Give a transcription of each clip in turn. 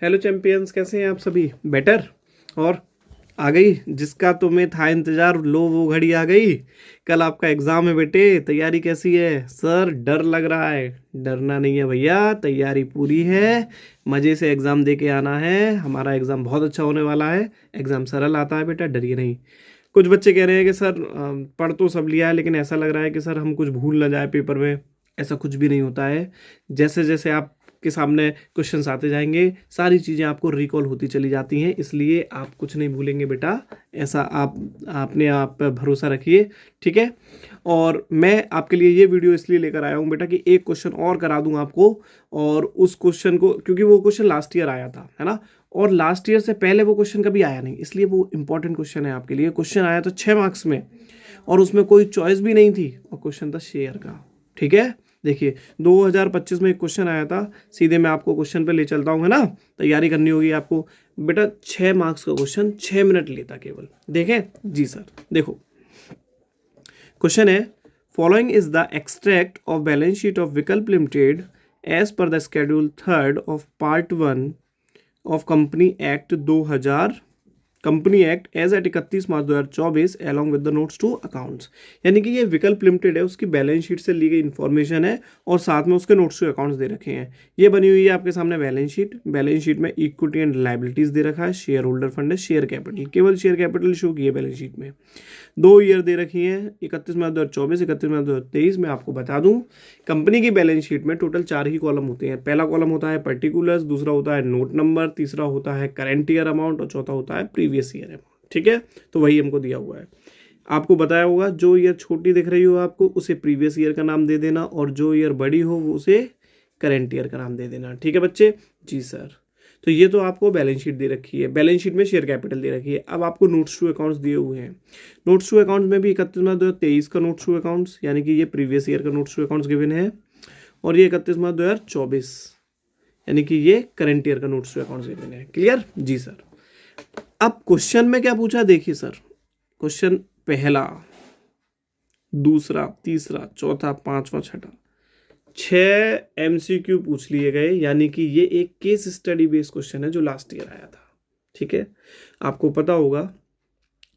Hello champions, कैसे हैं आप सभी? बेटर? और आ गई जिसका तुम्हें था इंतजार, लो वो घड़ी आ गई। कल आपका एग्जाम है बेटे, तैयारी कैसी है? सर डर लग रहा है। डरना नहीं है भैया, तैयारी पूरी है। मज़े से एग्ज़ाम दे के आना है। हमारा एग्ज़ाम बहुत अच्छा होने वाला है। एग्ज़ाम सरल आता है बेटा, डरिए नहीं। कुछ बच्चे कह रहे हैं कि सर पढ़ तो सब लिया है, लेकिन ऐसा लग रहा है कि सर हम कुछ भूल ना जाए पेपर में। ऐसा कुछ भी नहीं होता है। जैसे जैसे आप के सामने क्वेश्चंस आते जाएंगे, सारी चीज़ें आपको रिकॉल होती चली जाती हैं, इसलिए आप कुछ नहीं भूलेंगे बेटा। ऐसा आप अपने आप पर भरोसा रखिए, ठीक है। और मैं आपके लिए ये वीडियो इसलिए लेकर आया हूँ बेटा कि एक क्वेश्चन और करा दूँ आपको। और उस क्वेश्चन को, क्योंकि वो क्वेश्चन लास्ट ईयर आया था, है ना, और लास्ट ईयर से पहले वो क्वेश्चन कभी आया नहीं, इसलिए वो इंपॉर्टेंट क्वेश्चन है आपके लिए। क्वेश्चन आया था 6 मार्क्स में, और उसमें कोई चॉइस भी नहीं थी, और क्वेश्चन था शेयर का, ठीक है। देखिए 2025 में एक क्वेश्चन आया था, सीधे मैं आपको क्वेश्चन पे ले चलता हूँ, है ना। तैयारी करनी होगी आपको बेटा। 6 मार्क्स का क्वेश्चन, 6 मिनट लेता केवल। देखें जी सर, देखो क्वेश्चन है, following is the extract of balance sheet of Vikalp limited as per the schedule 3 of part 1 of company act 2000, company act as at 31 March 2024 along with the notes to accounts. यानी कि ये विकल्प limited है, उसकी balance sheet से ली गई information है, और साथ में उसके नोट्स टू अकाउंट्स दे रखे हैं। ये बनी हुई है आपके सामने बैलेंस शीट। बैलेंस शीट में इक्विटी एंड लाइबिलिटीज दे रखा है, शेयर होल्डर फंड है, शेयर कैपिटल, केवल शेयर कैपिटल शो की है बैलेंस शीट में। 2 ईयर दे रखी हैं, 31 मार्च 2024, 31 मार्च 2023। मैं आपको बता दूं, कंपनी की बैलेंस शीट में टोटल 4 ही कॉलम होते हैं। पहला कॉलम होता है पर्टिकुलर्स, दूसरा होता है नोट नंबर, तीसरा होता है करंट ईयर अमाउंट, और चौथा होता है प्रीवियस ईयर अमाउंट, ठीक है। तो वही हमको दिया हुआ है। आपको बताया होगा, जो ईयर छोटी दिख रही हो आपको, उसे प्रीवियस ईयर का नाम दे देना, और जो ईयर बड़ी हो वो उसे करंट ईयर का नाम दे देना, ठीक है बच्चे? जी सर। तो ये तो आपको बैलेंस शीट दे रखी है, बैलेंस शीट में शेयर कैपिटल दे रखी है। अब आपको नोट्स टू अकाउंट्स दिए हुए हैं। नोट्स टू अकाउंट्स में भी 31 मार्च 2023 का नोट्स टू अकाउंट्स, यानी कि ये प्रीवियस ईयर का नोट्स टू अकाउंट्स गिवन है, और ये 31 मार्च 2024, यानी कि ये करंट ईयर का नोट्स टू अकाउंट्स गिवन है। क्लियर? जी सर। अब क्वेश्चन में क्या पूछा, देखिए सर। क्वेश्चन पहला, दूसरा, तीसरा, चौथा, पांचवा, छठा, 6 MCQ पूछ लिए गए, यानी कि ये एक केस स्टडी बेस्ड क्वेश्चन है जो लास्ट ईयर आया था, ठीक है। आपको पता होगा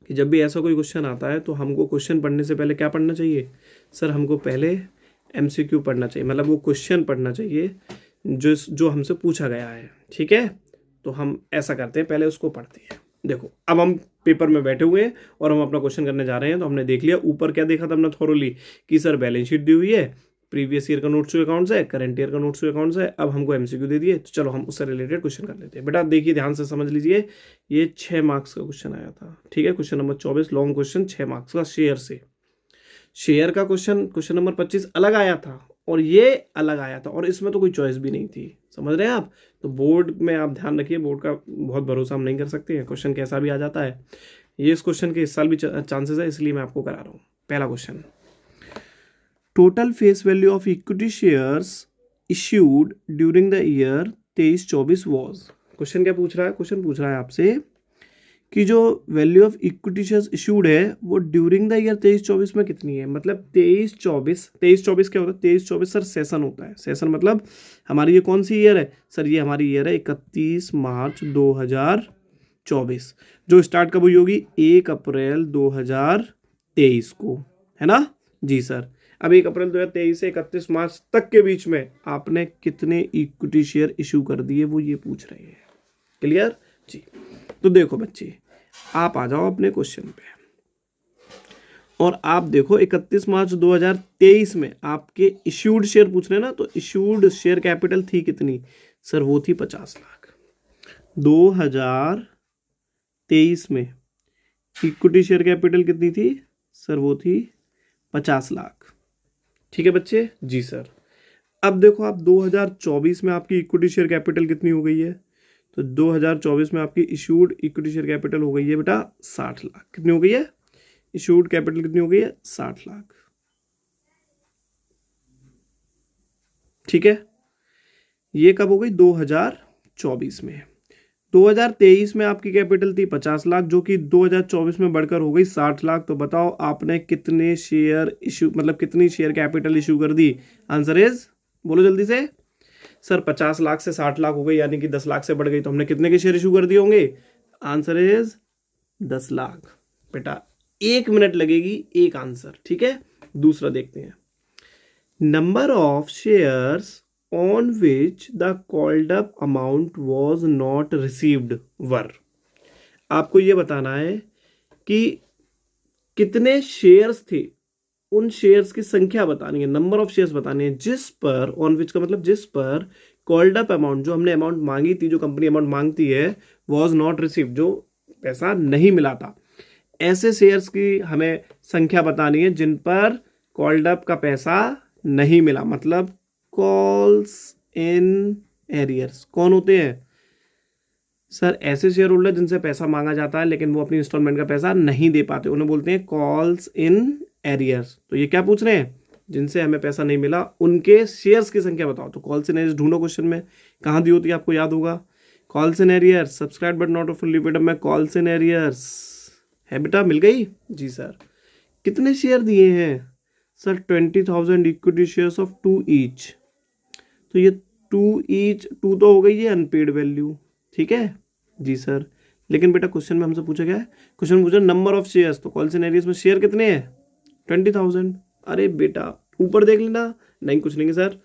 कि जब भी ऐसा कोई क्वेश्चन आता है तो हमको क्वेश्चन पढ़ने से पहले क्या पढ़ना चाहिए सर? हमको पहले MCQ पढ़ना चाहिए, मतलब वो क्वेश्चन पढ़ना चाहिए जो हमसे पूछा गया है, ठीक है। तो हम ऐसा करते हैं, पहले उसको पढ़ते हैं। देखो अब हम पेपर में बैठे हुए हैं और हम अपना क्वेश्चन करने जा रहे हैं। तो हमने देख लिया ऊपर क्या देखा था हमने थोरोली, कि सर बैलेंस शीट दी हुई है, प्रीवियस ईयर का नोट्स टू अकाउंट्स है, करंट ईयर का नोट्स टू अकाउंट्स है। अब हमको MCQ दे दिए, तो चलो हम उससे रिलेटेड क्वेश्चन कर लेते हैं। बेटा देखिए ध्यान से समझ लीजिए, ये 6 मार्क्स का क्वेश्चन आया था, ठीक है। Question number 24 long question, 6 marks का शेयर से। शेयर का क्वेश्चन, क्वेश्चन नंबर 25 अलग आया था, और ये अलग आया था, और इसमें तो कोई चॉइस भी नहीं थी। समझ रहे हैं आप? तो बोर्ड में आप ध्यान रखिए, बोर्ड का बहुत भरोसा हम नहीं कर सकते हैं, क्वेश्चन कैसा भी आ जाता है। ये इस क्वेश्चन के इस साल भी चांसेस है, इसलिए मैं आपको करा रहा हूँ। पहला question, total face value of equity shares issued during the year 23-24 was. Question क्या पूछ रहा है? क्वेश्चन पूछ रहा है आपसे कि जो value of equity shares issued है वो ड्यूरिंग द ईयर 23-24 में कितनी है। मतलब 23-24 क्या होता है? 23-24 सर सेशन होता है। सेशन मतलब हमारी ये कौन सी ईयर है सर? ये हमारी ईयर है 31 मार्च 2024, जो स्टार्ट कब हुई होगी? 1 अप्रैल 2023 को, है ना? जी सर। अब 1 अप्रैल 2023 से 31 मार्च तक के बीच में आपने कितने इक्विटी शेयर इशू कर दिए, वो ये पूछ रहे हैं। क्लियर? जी। तो देखो बच्चे, आप आ जाओ अपने क्वेश्चन पे, और आप देखो 31 मार्च 2023 में आपके इश्यूड शेयर पूछ रहे हैं ना, तो इश्यूड शेयर कैपिटल थी कितनी सर? वो थी 50 लाख। 2023 में इक्विटी शेयर कैपिटल कितनी थी सर? वो थी 50 लाख, ठीक है बच्चे? जी सर। अब देखो आप 2024 में आपकी इक्विटी शेयर कैपिटल कितनी हो गई है? तो 2024 में आपकी इशूड इक्विटी शेयर कैपिटल हो गई है बेटा 60 लाख। कितनी हो गई है? इशूड कैपिटल कितनी हो गई है? 60 लाख, ठीक है। ये कब हो गई? 2024 में। 2023 में आपकी कैपिटल थी 50 लाख, जो कि 2024 में बढ़कर हो गई 60 लाख। तो बताओ आपने कितने शेयर इशू, मतलब कितनी शेयर कैपिटल इशू कर दी? आंसर इज, बोलो जल्दी से सर 50 लाख से 60 लाख हो गई, यानी कि 10 लाख से बढ़ गई, तो हमने कितने के शेयर इशू कर दिए होंगे? Answer is 10 lakh. बेटा 1 मिनट लगेगी एक आंसर, ठीक है। दूसरा देखते हैं, number of shares on which the called up amount was not received were. आपको यह बताना है कि कितने शेयर्स थे, उन शेयर्स की संख्या बतानी है, नंबर ऑफ शेयर्स बतानी है जिस पर, ऑन विच का मतलब जिस पर कॉल्ड अप अमाउंट, जो हमने अमाउंट मांगी थी, जो कंपनी अमाउंट मांगती है, वॉज नॉट रिसीव, जो पैसा नहीं मिला था। ऐसे शेयर्स की हमें संख्या बतानी है जिन पर कॉल्ड अप का पैसा नहीं मिला, मतलब कॉल्स इन एरियर्स। कौन होते हैं सर? ऐसे शेयर होल्डर जिनसे पैसा मांगा जाता है लेकिन वो अपनी इंस्टॉलमेंट का पैसा नहीं दे पाते, उन्हें बोलते हैं कॉल्स इन एरियर्स। तो ये क्या पूछ रहे हैं? जिनसे हमें पैसा नहीं मिला उनके शेयर्स की संख्या बताओ। तो कॉल्स इन एरियर्स ढूंढो, क्वेश्चन में कहाँ दी होती है आपको याद होगा। Calls in arrears, subscribe but not fully paid में कॉल्स इन एरियर्स है बेटा, मिल गई जी सर। कितने शेयर दिए हैं sir? 20,000 equity shares of 2 each. तो ये 2 ईच, 2 तो हो गई ये अनपेड वैल्यू, ठीक है जी सर। लेकिन बेटा क्वेश्चन में हमसे पूछा गया है, क्वेश्चन में पूछा नंबर ऑफ शेयर्स, तो कॉल्स इन एरियर्स में शेयर कितने हैं? 20,000। अरे बेटा ऊपर देख लेना। नहीं कुछ नहीं सर,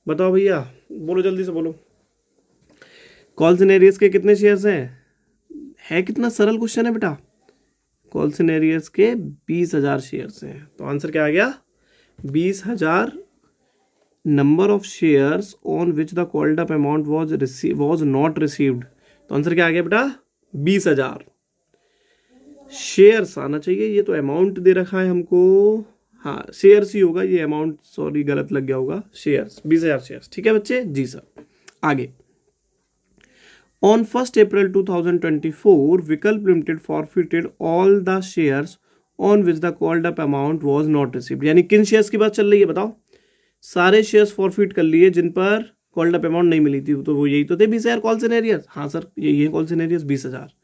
बताओ भैया, बोलो जल्दी से बोलो, कॉल्स इन एरियर्स के कितने शेयर्स हैं? है कितना सरल क्वेश्चन है बेटा। कॉल्स इन एरियर्स के 20,000 शेयर्स हैं, तो आंसर क्या आ गया? 20,000 number of shares on which the called up amount was not received. तो आंसर क्या आ गया बेटा? 20,000 शेयर्स आना चाहिए, ये तो अमाउंट दे रखा है हमको, हाँ शेयर्स ही होगा ये, अमाउंट सॉरी गलत लग गया होगा, शेयर्स 20,000 शेयर्स, ठीक है बच्चे जी सर। आगे, ऑन 1 अप्रैल 2024 विकल्प limited forfeited all the shares on which the called up amount was not received. यानी किन शेयर्स की बात चल रही है बताओ? सारे शेयर्स फॉरफिट कर लिए जिन पर कॉल्ड अप अमाउंट नहीं मिली थी, तो वो यही तो थे 20,000 कॉल्स इन एरियर्स। हाँ सर यही है calls in arrears 20,000।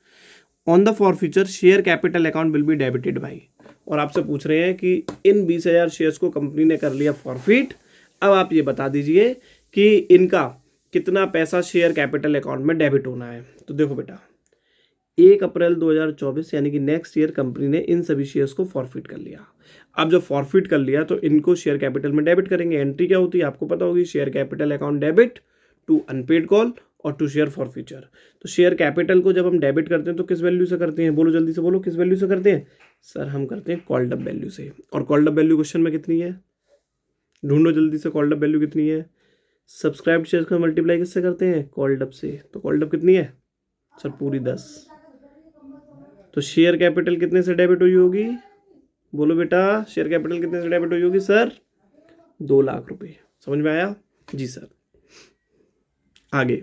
On the forfeiture share capital account will be debited by, और आपसे पूछ रहे हैं कि इन 20,000 शेयर्स को कंपनी ने कर लिया फॉरफिट, अब आप ये बता दीजिए कि इनका कितना पैसा शेयर कैपिटल अकाउंट में डेबिट होना है। तो देखो बेटा 1 अप्रैल 2024 यानी कि नेक्स्ट ईयर कंपनी ने इन सभी शेयर्स को फॉरफिट कर लिया। अब जब फॉरफिट कर लिया तो इनको शेयर कैपिटल में डेबिट करेंगे। एंट्री क्या होती है आपको पता होगी, share capital account debit to unpaid call और टू शेयर फॉरफीचर। तो शेयर कैपिटल को जब हम डेबिट करते हैं तो किस वैल्यू से करते हैं? बोलो जल्दी से बोलो, किस वैल्यू से करते हैं? सर हम करते हैं कॉल्ड अप वैल्यू से। और कॉल्ड अप वैल्यू क्वेश्चन में कितनी है? ढूंढो जल्दी से, कॉल्ड अप वैल्यू कितनी है? सब्सक्राइब शेयर का मल्टीप्लाई किससे करते हैं? कॉल्ड अप से। तो कॉल्ड अप कितनी है सर? पूरी 10। तो शेयर कैपिटल कितने से डेबिट हुई होगी? बोलो बेटा, शेयर कैपिटल कितने से डेबिट हुई होगी सर? 2 लाख रुपए। समझ में आया जी सर। आगे,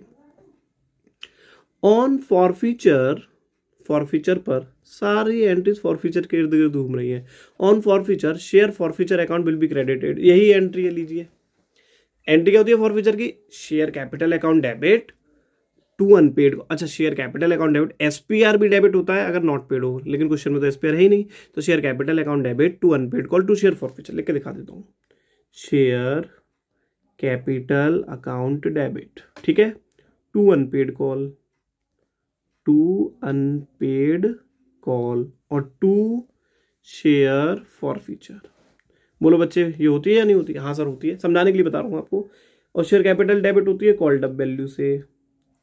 ऑन फॉरफीचर, फॉरफीचर पर सारी एंट्रीज फॉरफीचर के इर्द गिर्द घूम रही है। On forfeiture share forfeiture account will be credited, यही एंट्री है, लीजिए। एंट्री क्या होती है फॉरफीचर की? Share capital account debit to unpaid. अच्छा share capital account debit, SPR भी डेबिट होता है अगर नॉट पेड हो, लेकिन क्वेश्चन में तो एसपीआर है ही नहीं। तो share capital account debit to unpaid call to share forfeiture, लिख के दिखा देता हूँ, शेयर कैपिटल अकाउंट डेबिट, ठीक है, to unpaid call, to unpaid call और टू शेयर फॉरफीचर। बोलो बच्चे ये होती है या नहीं होती? हाँ सर होती है, समझाने के लिए बता रहा हूँ आपको। और शेयर कैपिटल डेबिट होती है कॉल्ड अप वैल्यू से,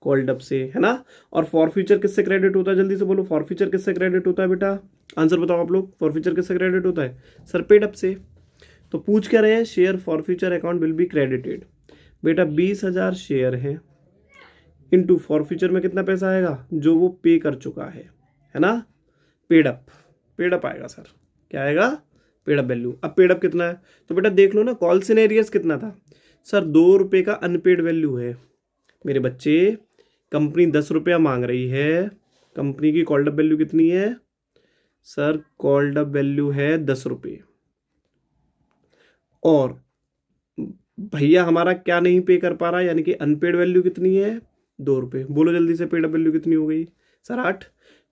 कॉल्ड अप से, है ना। और फॉरफीचर किससे क्रेडिट होता है? जल्दी से बोलो, फॉरफीचर किससे क्रेडिट होता है बेटा? आंसर बताओ आप लोग, फॉरफीचर किससे क्रेडिट होता है? सर पेड अप से। तो पूछ क्या रहे हैं? Share forfeiture account will be credited. बेटा 20,000 शेयर है इनटू फॉरफीचर में कितना पैसा आएगा? जो वो पे कर चुका है ना, पेड अप, पेड अप आएगा सर। क्या आएगा? Paid up value. अब पेड अप कितना है? तो बेटा देख लो ना, कॉल्स इन एरियर्स कितना था सर? 2 रुपये का अनपेड वैल्यू है मेरे बच्चे। कंपनी 10 रुपया मांग रही है, कंपनी की कॉल्ड अप वैल्यू कितनी है सर? कॉल्ड अप वैल्यू है 10 रुपये। और भैया हमारा क्या नहीं पे कर पा रहा, यानी कि अनपेड वैल्यू कितनी है? 2 रुपये। बोलो जल्दी से, पेड अप वैल्यू कितनी हो गई सर? 8।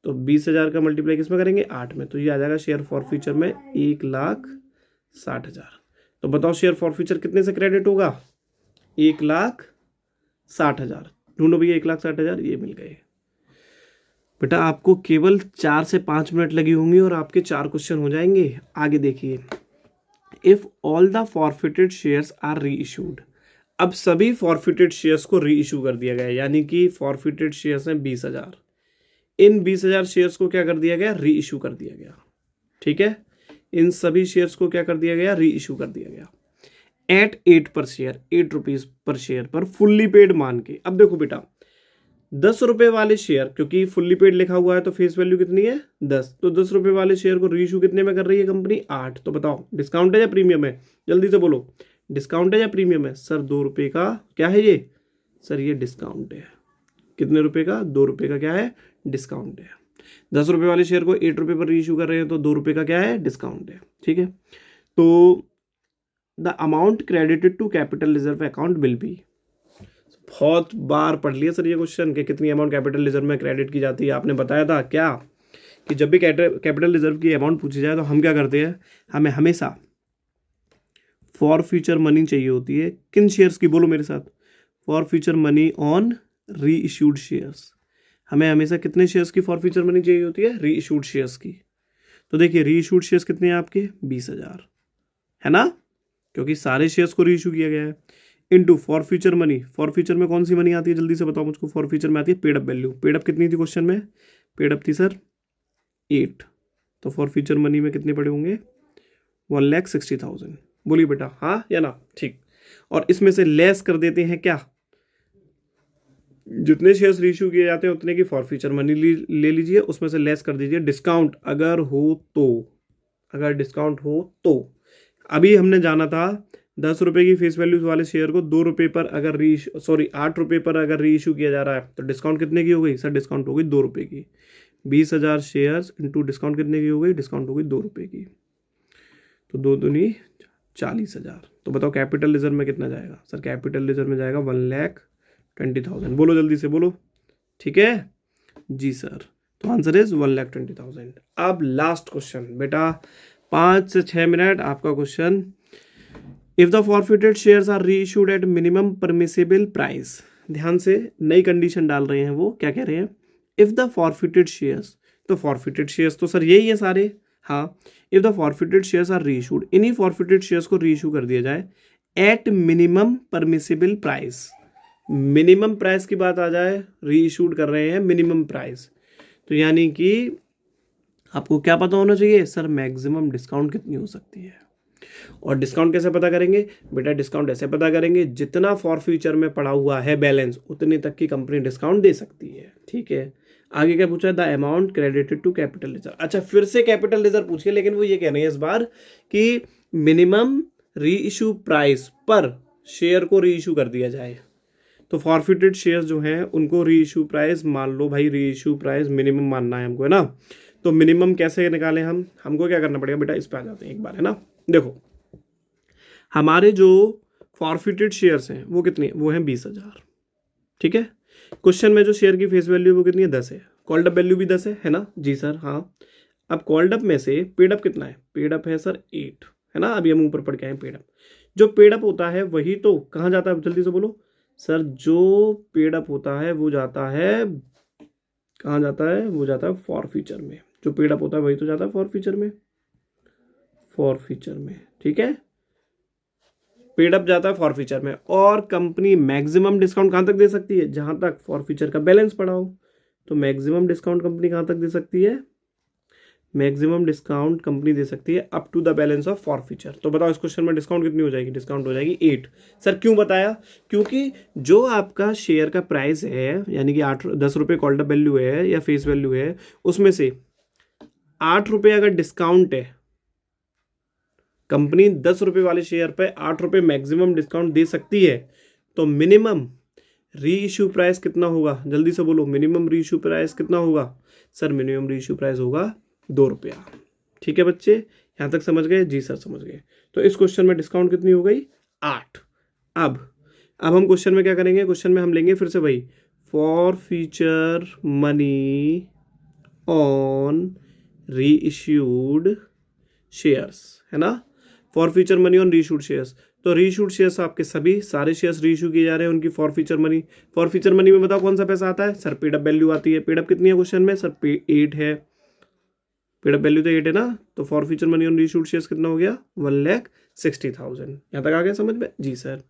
तो 20,000 का मल्टीप्लाई किस में करेंगे? 8 में। तो ये आ जाएगा शेयर फॉरफीचर में 1,60,000। तो बताओ शेयर फॉरफीचर कितने से क्रेडिट होगा? 1,60,000 60,000। ढूंढो भैया 1,60,000, ये मिल गए। बेटा आपको केवल 4 से 5 मिनट लगी होंगी और आपके 4 क्वेश्चन हो जाएंगे। आगे देखिए, if all the forfeited shares are reissued. अब सभी फॉरफिटेड शेयर्स को री इशू कर दिया गया, यानी कि फॉरफिटेड शेयर्स हैं 20,000। इन 20,000 शेयर्स को क्या कर दिया गया? री इशू कर दिया गया। ठीक है, इन सभी शेयर्स को क्या कर दिया गया? री इशू कर दिया गया एट 8 पर शेयर, 8 रुपीज पर शेयर पर, फुल्ली पेड मान के। अब देखो बेटा, 10 रुपए वाले शेयर, क्योंकि फुल्ली पेड लिखा हुआ है तो फेस वैल्यू कितनी है? 10, तो 10 रुपए वाले शेयर को री इशू कितने में कर रही है कंपनी? 8। तो बताओ डिस्काउंट है या प्रीमियम है? जल्दी से बोलो, डिस्काउंट है या प्रीमियम है? सर 2 रुपए का क्या है ये? सर ये डिस्काउंट है। कितने रुपए का? 2 रुपए का क्या है? डिस्काउंट है। 10 रुपए वाले शेयर को 8 रुपए पर री इशू कर रहे हैं तो 2 रुपए का क्या है? डिस्काउंट है। ठीक है, तो the amount credited to capital reserve account will be. बहुत बार पढ़ लिया सर ये क्वेश्चन कि कितनी अमाउंट कैपिटल रिजर्व में क्रेडिट की जाती है। आपने बताया था क्या कि जब भी कैपिटल रिजर्व की अमाउंट पूछी जाए तो हम क्या करते हैं, हमें हमेशा फॉर फ्यूचर मनी चाहिए होती है। किन शेयर्स की? बोलो मेरे साथ, फॉर फ्यूचर मनी ऑन री इशूड शेयर्स। हमें हमेशा कितने शेयर्स की फॉर फ्यूचर मनी चाहिए होती है? री इशूड शेयर्स की। तो देखिए री इशूड शेयर्स कितने हैं आपके? 20,000 है ना, क्योंकि सारे शेयर्स को री इशू किया गया है। Into for future money, for future में कौन सी मनी आती है? जल्दी से बताओ मुझको। फॉर फ्यूचर में आती है paid up value. Paid up कितनी थी क्वेश्चन में? पेड अप थी सर 8। तो फॉर फ्यूचर मनी में कितने पड़े होंगे? 1,60,000। बोलिए बेटा हाँ या ना? ठीक, और इसमें से लेस कर देते हैं क्या? जितने शेयर्स रीइश्यू किए जाते हैं उतने की फॉर फ्यूचर मनी ले लीजिए, उसमें से लेस कर दीजिए डिस्काउंट अगर हो तो। अगर डिस्काउंट हो तो अभी हमने जाना था 10 रुपए की फेस वैल्यू वाले शेयर को 2 रुपए पर अगर 8 रुपए पर अगर री इशू किया जा रहा है तो डिस्काउंट कितने की हो गई? सर डिस्काउंट हो गई 2 रुपए की। 20,000 शेयर्स इंटू डिस्काउंट कितने की हो गई? डिस्काउंट हो गई 2 रुपए की। तो 2 दूनी 40,000। तो बताओ कैपिटल रिजर्व में कितना जाएगा? सर कैपिटल रिजर्व में जाएगा 1,20,000। बोलो जल्दी से बोलो। ठीक है जी सर, तो आंसर इज 1,20,000। अब लास्ट क्वेश्चन बेटा, 5 से 6 मिनट आपका question. If the forfeited shares are reissued at minimum permissible price. ध्यान से नई कंडीशन डाल रहे हैं, वो क्या कह रहे हैं? इफ द फॉरफिटेड शेयर्स, तो फॉरफिटेड शेयर्स तो सर यही है सारे। हाँ, if the forfeited shares are reissued, इन्हीं फॉरफिटेड शेयर्स को री इशू कर दिया जाए at minimum permissible price. Minimum price की बात आ जाए, री इशूड कर रहे हैं मिनिमम प्राइस, तो यानी कि आपको क्या पता होना चाहिए? सर मैक्सिमम डिस्काउंट कितनी हो सकती है। और डिस्काउंट कैसे पता करेंगे बेटा? डिस्काउंट ऐसे पता करेंगे, जितना फॉर फ्यूचर में पड़ा हुआ है बैलेंस उतने तक की कंपनी डिस्काउंट दे सकती है। ठीक है, आगे क्या पूछा है? The amount credited to capital reserve. अच्छा फिर से कैपिटल रिजर्व पूछिए, लेकिन वो ये कह रहे हैं इस बार कि मिनिमम री इशू प्राइस पर शेयर को री इशू कर दिया जाए। तो फॉरफिटेड शेयर्स जो हैं उनको री इशू प्राइस मान लो भाई, री इशू प्राइस मिनिमम मानना है हमको, है ना। तो मिनिमम कैसे निकालें हम? हमको क्या करना पड़ेगा बेटा? इस पे आ जाते हैं एक बार, है ना। देखो हमारे जो फॉरफिटेड शेयर्स हैं वो कितने? वो हैं 20,000। ठीक है, क्वेश्चन में जो शेयर की फेस वैल्यू वो कितनी है? 10 है। कॉल्ड अप वैल्यू भी 10 है ना जी सर? हाँ। अब कॉल्ड अप में से पेड अप कितना है? पेड अप है सर 8, है ना। अभी हम ऊपर पढ़ के आए पेड अप। जो पेड अप होता है वही तो कहाँ जाता है? जल्दी से बोलो सर। जो पेड अप होता है वो जाता है कहाँ जाता है? वो जाता है फॉर फ्यूचर में। जो पेड अप होता है वही तो जाता है फॉर फ्यूचर में, फॉर फ्यूचर में। ठीक है, पेड अप जाता है फॉर फ्यूचर में। और कंपनी मैक्सिमम डिस्काउंट कहाँ तक दे सकती है? जहां तक फॉर फ्यूचर का बैलेंस पड़ा हो। तो मैक्सिमम डिस्काउंट कंपनी कहाँ तक दे सकती है? मैक्सिमम डिस्काउंट कंपनी दे सकती है up to the balance of forfeiture. तो बताओ इस क्वेश्चन में डिस्काउंट कितनी हो जाएगी? डिस्काउंट हो जाएगी 8। सर क्यों बताया? क्योंकि जो आपका शेयर का प्राइस है, यानी कि 10 रुपये कॉल्ड अप वैल्यू है या फेस वैल्यू है, उसमें से 8 रुपये अगर डिस्काउंट है, कंपनी 10 रुपये वाले शेयर पे 8 रुपये मैक्सिमम डिस्काउंट दे सकती है, तो मिनिमम री इशू प्राइस कितना होगा? जल्दी से बोलो, मिनिमम री इशू प्राइस कितना होगा? सर मिनिमम री इशू प्राइस होगा 2 रुपया। ठीक है बच्चे, यहां तक समझ गए? जी सर समझ गए। तो इस क्वेश्चन में डिस्काउंट कितनी हो गई? 8। अब हम क्वेश्चन में क्या करेंगे? क्वेश्चन में हम लेंगे फिर से वही फॉर फ्यूचर मनी ऑन री इश्यूड शेयर्स, है ना। फॉर फ्यूचर मनी ऑन री इश्यूड शेयर्स। तो रीइश्यूड शेयर्स आपके सभी सारे शेयर्स रीइश्यू किए जा रहे हैं, उनकी फॉरफीचर मनी में बताओ कौन सा पैसा आता है सर? पेड अप वैल्यू आती है। पेड अप कितनी है क्वेश्चन में सर? 8 है। पेड अप वैल्यू तो 8 है ना, तो forfeiture money on reissued shares कितना हो गया? 1,60,000। यहाँ तक आ गया समझ में? जी सर।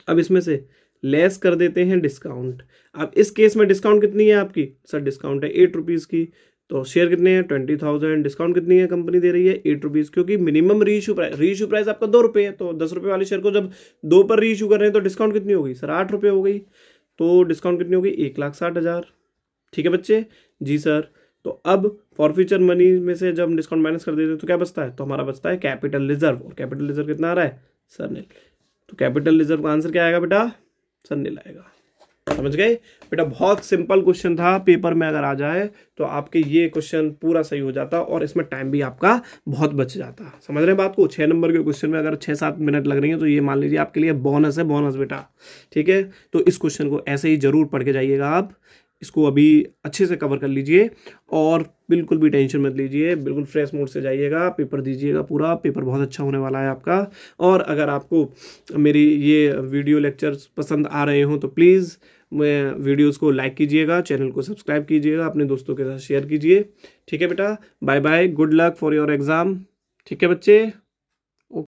अब इसमें से लेस कर देते हैं डिस्काउंट। अब इस केस में डिस्काउंट कितनी है आपकी सर? डिस्काउंट है 8 रुपीज़ की। तो शेयर कितने हैं? 20,000। डिस्काउंट कितनी है कंपनी दे रही है? 8 रुपीज़, क्योंकि मिनिमम रीइश्यू प्राइस आपका 2 रुपये है। तो 10 रुपये वाले शेयर को जब 2 पर रीइश्यू कर रहे हैं तो डिस्काउंट कितनी होगी सर? 8 रुपये हो गई। तो डिस्काउंट कितनी होगी? 1,60,000। ठीक है बच्चे? जी सर। तो अब फॉरफीचर मनी में से जब हम डिस्काउंट माइनस कर देते हैं तो क्या बचता है? तो हमारा बचता है कैपिटल रिजर्व। और कैपिटल रिजर्व कितना आ रहा है सर? नील। तो कैपिटल रिजर्व का आंसर क्या आएगा बेटा सर? नील आएगा। समझ गए बेटा? बहुत सिंपल क्वेश्चन था, पेपर में अगर आ जाए तो आपके ये क्वेश्चन पूरा सही हो जाता और इसमें टाइम भी आपका बहुत बच जाता। समझ रहे हैं बात को? 6 नंबर के क्वेश्चन में अगर 6-7 मिनट लग रही है तो ये मान लीजिए आपके लिए बोनस है, बोनस बेटा। ठीक है, तो इस क्वेश्चन को ऐसे ही जरूर पढ़ के जाइएगा आप। इसको अभी अच्छे से कवर कर लीजिए और बिल्कुल भी टेंशन मत लीजिए, बिल्कुल फ्रेश मूड से जाइएगा, पेपर दीजिएगा। पूरा पेपर बहुत अच्छा होने वाला है आपका। और अगर आपको मेरी ये वीडियो लेक्चर्स पसंद आ रहे हो तो प्लीज़ वीडियोस को लाइक कीजिएगा, चैनल को सब्सक्राइब कीजिएगा, अपने दोस्तों के साथ शेयर कीजिए। ठीक है बेटा? Bye bye, good luck for your exam. ठीक है बच्चे?